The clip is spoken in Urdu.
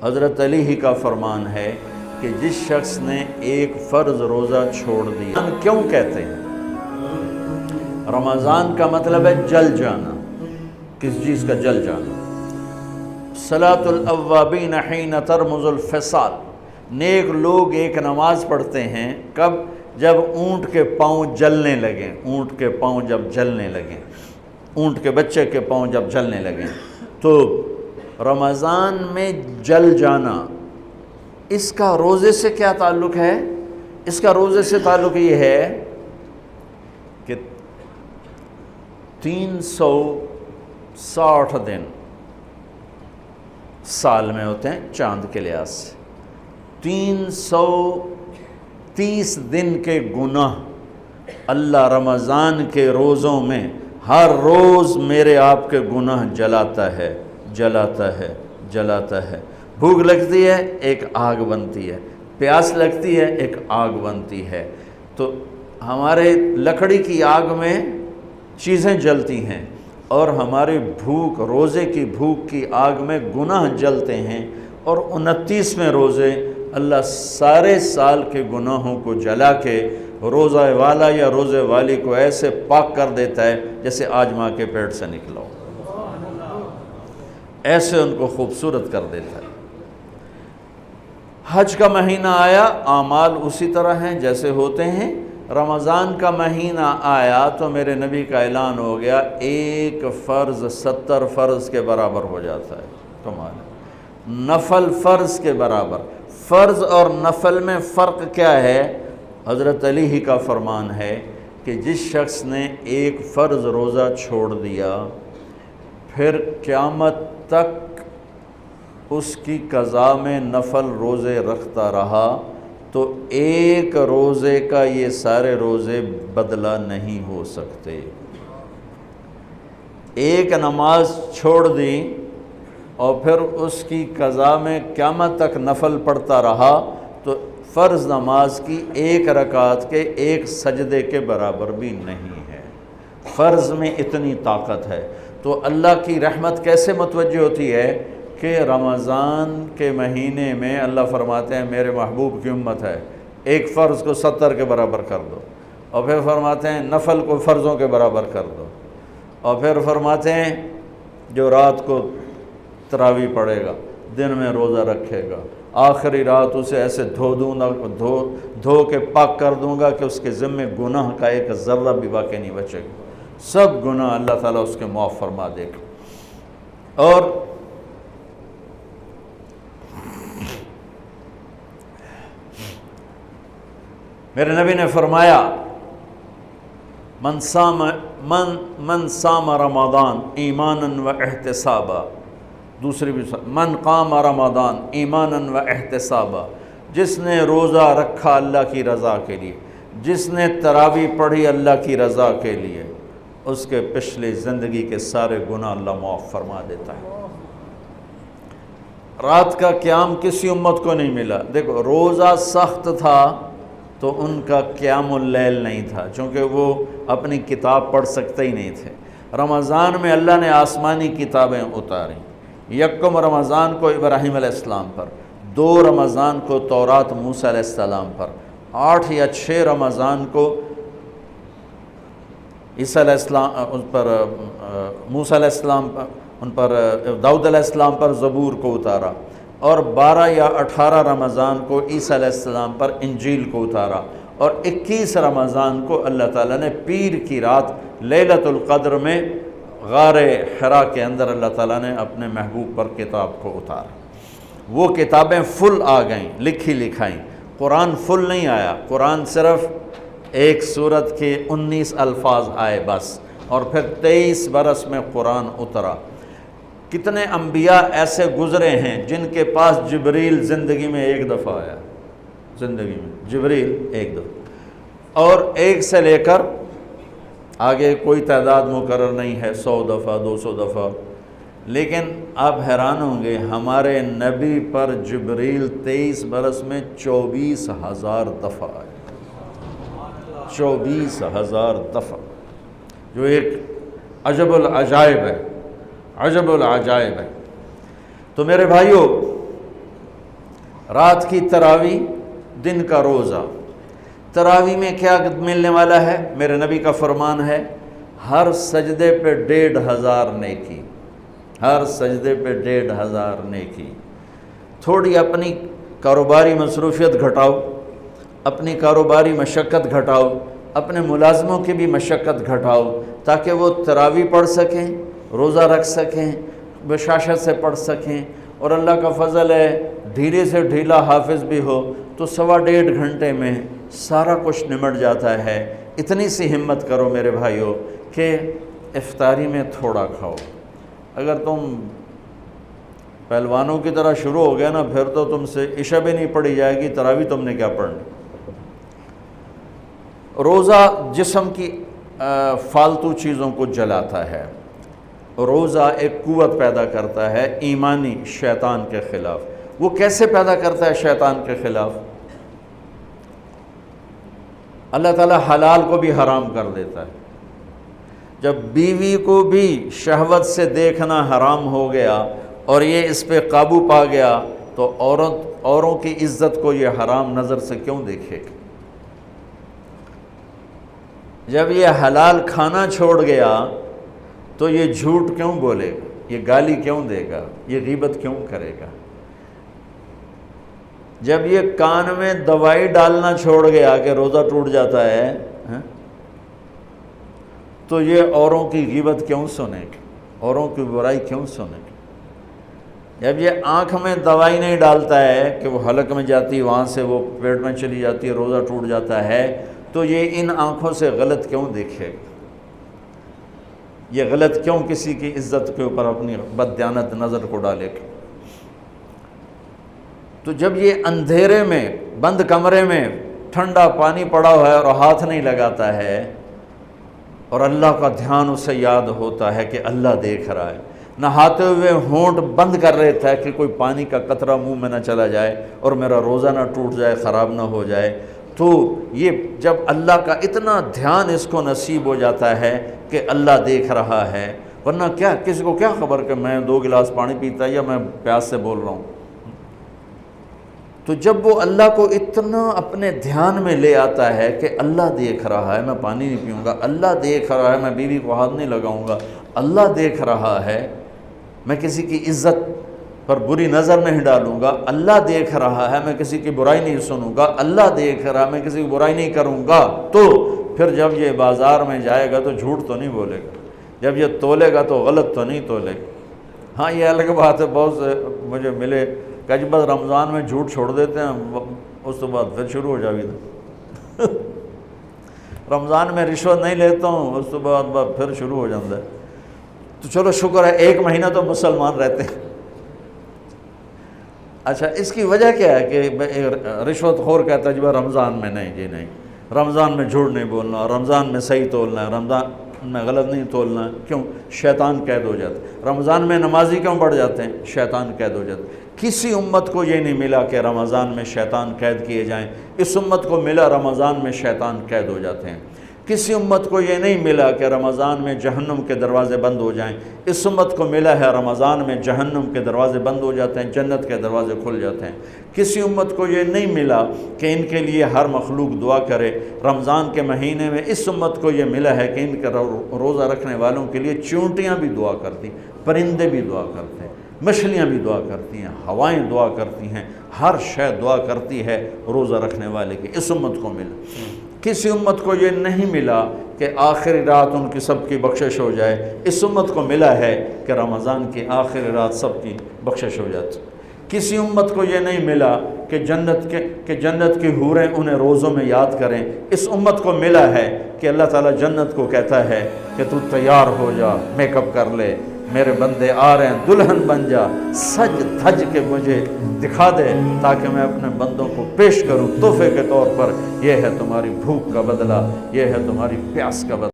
حضرت علی ہی کا فرمان ہے کہ جس شخص نے ایک فرض روزہ چھوڑ دیا، کیوں کہتے ہیں رمضان کا مطلب ہے جل جانا، کس چیز کا جل جانا؟ صلاۃ الاوابین حین ترمز الفصال، نیک لوگ ایک نماز پڑھتے ہیں کب؟ جب اونٹ کے پاؤں جلنے لگیں، اونٹ کے پاؤں جب جلنے لگیں، اونٹ کے بچے کے پاؤں جب جلنے لگیں۔ تو رمضان میں جل جانا، اس کا روزے سے کیا تعلق ہے؟ اس کا روزے سے تعلق یہ ہے کہ 360 دن سال میں ہوتے ہیں چاند کے لحاظ سے، 330 دن کے گناہ اللہ رمضان کے روزوں میں ہر روز میرے آپ کے گناہ جلاتا ہے، جلاتا ہے، جلاتا ہے۔ بھوک لگتی ہے ایک آگ بنتی ہے، پیاس لگتی ہے ایک آگ بنتی ہے۔ تو ہمارے لکڑی کی آگ میں چیزیں جلتی ہیں اور ہماری بھوک، روزے کی بھوک کی آگ میں گناہ جلتے ہیں، اور 29ویں روزے اللہ سارے سال کے گناہوں کو جلا کے روزہ والا یا روزے والی کو ایسے پاک کر دیتا ہے جیسے آج ماں کے پیٹ سے نکلا ہو، ایسے ان کو خوبصورت کر دیتا ہے۔ حج کا مہینہ آیا، اعمال اسی طرح ہیں جیسے ہوتے ہیں۔ رمضان کا مہینہ آیا تو میرے نبی کا اعلان ہو گیا، ایک فرض 70 فرض کے برابر ہو جاتا ہے۔ کمال ہے، نفل فرض کے برابر۔ فرض اور نفل میں فرق کیا ہے؟ حضرت علی ہی کا فرمان ہے کہ جس شخص نے ایک فرض روزہ چھوڑ دیا، پھر قیامت تک اس کی قضا میں نفل روزے رکھتا رہا، تو ایک روزے کا یہ سارے روزے بدلہ نہیں ہو سکتے۔ ایک نماز چھوڑ دی اور پھر اس کی قضا میں قیامت تک نفل پڑھتا رہا، تو فرض نماز کی ایک رکعت کے ایک سجدے کے برابر بھی نہیں ہے۔ فرض میں اتنی طاقت ہے۔ تو اللہ کی رحمت کیسے متوجہ ہوتی ہے کہ رمضان کے مہینے میں اللہ فرماتے ہیں میرے محبوب کی امت ہے، ایک فرض کو 70 کے برابر کر دو، اور پھر فرماتے ہیں نفل کو فرضوں کے برابر کر دو، اور پھر فرماتے ہیں جو رات کو تراویح پڑھے گا، دن میں روزہ رکھے گا، آخری رات اسے ایسے دھو کے پاک کر دوں گا کہ اس کے ذمے گناہ کا ایک ذرہ بھی باقی نہیں بچے گا، سب گناہ اللہ تعالیٰ اس کے معاف فرما دے گا۔ اور میرے نبی نے فرمایا من صام رمضان ایمانا و احتسابا، دوسری بھی من قام رمضان ایمانا و احتسابا، جس نے روزہ رکھا اللہ کی رضا کے لیے، جس نے تراویح پڑھی اللہ کی رضا کے لیے، اس کے پچھلی زندگی کے سارے گناہ اللہ معاف فرما دیتا ہے۔ رات کا قیام کسی امت کو نہیں ملا۔ دیکھو روزہ سخت تھا تو ان کا قیام اللیل نہیں تھا، چونکہ وہ اپنی کتاب پڑھ سکتے ہی نہیں تھے۔ رمضان میں اللہ نے آسمانی کتابیں اتاریں، یکم رمضان کو ابراہیم علیہ السلام پر، 2 رمضان کو تورات موسیٰ علیہ السلام پر، 8 یا 6 رمضان کو عیسیٰ علیہ السلام ان پر، موسیٰ علیہ السلام پر، ان پر داؤد علیہ السلام پر زبور کو اتارا، اور 12 یا 18 رمضان کو عیسیٰ علیہ السلام پر انجیل کو اتارا، اور 21 رمضان کو اللہ تعالیٰ نے پیر کی رات لیلۃ القدر میں غار حرا کے اندر اللہ تعالیٰ نے اپنے محبوب پر کتاب کو اتارا۔ وہ کتابیں فل آ گئیں، لکھی لکھائیں۔ قرآن فل نہیں آیا، قرآن صرف ایک سورت کے 19 الفاظ آئے بس، اور پھر 23 برس میں قرآن اترا۔ کتنے انبیاء ایسے گزرے ہیں جن کے پاس جبریل زندگی میں ایک دفعہ آیا، زندگی میں جبریل ایک دفعہ، اور ایک سے لے کر آگے کوئی تعداد مقرر نہیں ہے، 100 دفعہ 200 دفعہ، لیکن آپ حیران ہوں گے ہمارے نبی پر جبریل 23 برس میں 24,000 دفعہ آئے، 24,000 دفعہ، جو ایک عجب العجائب ہے، عجب العجائب ہے۔ تو میرے بھائیوں، رات کی تراوی، دن کا روزہ۔ تراوی میں کیا ملنے والا ہے؟ میرے نبی کا فرمان ہے ہر سجدے پہ 1500 نیکی، ہر سجدے پہ 1500 نیکی۔ تھوڑی اپنی کاروباری مصروفیت گھٹاؤ، اپنی کاروباری مشقت گھٹاؤ، اپنے ملازموں کی بھی مشقت گھٹاؤ تاکہ وہ تراوی پڑھ سکیں، روزہ رکھ سکیں، بشاشت سے پڑھ سکیں، اور اللہ کا فضل ہے ڈھیلے سے ڈھیلا حافظ بھی ہو تو 1.5 گھنٹے میں سارا کچھ نمٹ جاتا ہے۔ اتنی سی ہمت کرو میرے بھائیوں کہ افطاری میں تھوڑا کھاؤ۔ اگر تم پہلوانوں کی طرح شروع ہو گیا نا، پھر تو تم سے عشاء بھی نہیں پڑھی جائے گی، تراوی تم نے کیا پڑھنی۔ روزہ جسم کی فالتو چیزوں کو جلاتا ہے، روزہ ایک قوت پیدا کرتا ہے ایمانی شیطان کے خلاف۔ وہ کیسے پیدا کرتا ہے شیطان کے خلاف؟ اللہ تعالیٰ حلال کو بھی حرام کر دیتا ہے۔ جب بیوی کو بھی شہوت سے دیکھنا حرام ہو گیا اور یہ اس پہ قابو پا گیا تو اوروں کی عزت کو یہ حرام نظر سے کیوں دیکھے گا؟ جب یہ حلال کھانا چھوڑ گیا تو یہ جھوٹ کیوں بولے گا؟ یہ گالی کیوں دے گا؟ یہ غیبت کیوں کرے گا؟ جب یہ کان میں دوائی ڈالنا چھوڑ گیا کہ روزہ ٹوٹ جاتا ہے تو یہ اوروں کی غیبت کیوں سنے گا؟ اوروں کی برائی کیوں سنے گا؟ جب یہ آنکھ میں دوائی نہیں ڈالتا ہے کہ وہ حلق میں جاتی، وہاں سے وہ پیٹ میں چلی جاتی ہے، روزہ ٹوٹ جاتا ہے، تو یہ ان آنکھوں سے غلط کیوں دیکھے گا؟ یہ غلط کیوں کسی کی عزت کے اوپر اپنی بددیانت نظر کو ڈالے گا؟ تو جب یہ اندھیرے میں بند کمرے میں ٹھنڈا پانی پڑا ہوا ہے اور ہاتھ نہیں لگاتا ہے اور اللہ کا دھیان اسے یاد ہوتا ہے کہ اللہ دیکھ رہا ہے، نہاتے ہوئے ہونٹ بند کر لیتا ہے کہ کوئی پانی کا قطرہ منہ میں نہ چلا جائے اور میرا روزہ نہ ٹوٹ جائے، خراب نہ ہو جائے، تو یہ جب اللہ کا اتنا دھیان اس کو نصیب ہو جاتا ہے کہ اللہ دیکھ رہا ہے، ورنہ کیا کسی کو کیا خبر کہ میں 2 گلاس پانی پیتا یا میں پیاس سے بول رہا ہوں۔ تو جب وہ اللہ کو اتنا اپنے دھیان میں لے آتا ہے کہ اللہ دیکھ رہا ہے، میں پانی نہیں پیوں گا، اللہ دیکھ رہا ہے، میں بیوی کو ہاتھ نہیں لگاؤں گا، اللہ دیکھ رہا ہے، میں کسی کی عزت پر بری نظر نہیں ڈالوں گا، اللہ دیکھ رہا ہے، میں کسی کی برائی نہیں سنوں گا، اللہ دیکھ رہا ہے، میں کسی کی برائی نہیں کروں گا، تو پھر جب یہ بازار میں جائے گا تو جھوٹ تو نہیں بولے گا، جب یہ تولے گا تو غلط تو نہیں تولے گا۔ ہاں یہ الگ بات ہے، بہت سے مجھے ملے کہ جب بس رمضان میں جھوٹ چھوڑ دیتے ہیں، اس کے بعد پھر شروع ہو جاوی تھا رمضان میں رشوت نہیں لیتا ہوں، اس کے بعد پھر شروع ہو جاتا ہے۔ تو چلو شکر ہے 1 مہینہ تو مسلمان رہتے ہیں۔ اچھا اس کی وجہ کیا ہے کہ رشوت خور کہتا ہے جی رمضان میں نہیں، جی نہیں، رمضان میں جھوٹ نہیں بولنا، رمضان میں صحیح تولنا ہے، رمضان میں غلط نہیں تولنا ہے۔ کیوں؟ شیطان قید ہو جاتا ہے۔ رمضان میں نمازی کیوں بڑھ جاتے ہیں؟ شیطان قید ہو جاتا ہے۔ کسی امت کو یہ نہیں ملا کہ رمضان میں شیطان قید کیے جائیں، اس امت کو ملا رمضان میں شیطان قید ہو جاتے ہیں۔ کسی امت کو یہ نہیں ملا کہ رمضان میں جہنم کے دروازے بند ہو جائیں، اس امت کو ملا ہے رمضان میں جہنم کے دروازے بند ہو جاتے ہیں، جنت کے دروازے کھل جاتے ہیں۔ کسی امت کو یہ نہیں ملا کہ ان کے لیے ہر مخلوق دعا کرے، رمضان کے مہینے میں اس امت کو یہ ملا ہے کہ ان کے روزہ رکھنے والوں کے لیے چونٹیاں بھی دعا کرتی، پرندے بھی دعا کرتے ہیں، مچھلیاں بھی دعا کرتی ہیں، ہوائیں دعا کرتی ہیں، ہر شے دعا کرتی ہے روزہ رکھنے والے کی۔ اس امت کو ملا۔ کسی امت کو یہ نہیں ملا کہ آخری رات ان کی سب کی بخشش ہو جائے، اس امت کو ملا ہے کہ رمضان کی آخری رات سب کی بخشش ہو جاتی۔ کسی امت کو یہ نہیں ملا کہ جنت کی حوریں انہیں روزوں میں یاد کریں، اس امت کو ملا ہے کہ اللہ تعالیٰ جنت کو کہتا ہے کہ تو تیار ہو جا، میک اپ کر لے، میرے بندے آ رہے ہیں، دلہن بن جا، سج دھج کے مجھے دکھا دے تاکہ میں اپنے بندوں کو پیش کروں تحفے کے طور پر۔ یہ ہے تمہاری بھوک کا بدلہ، یہ ہے تمہاری پیاس کا بدلہ۔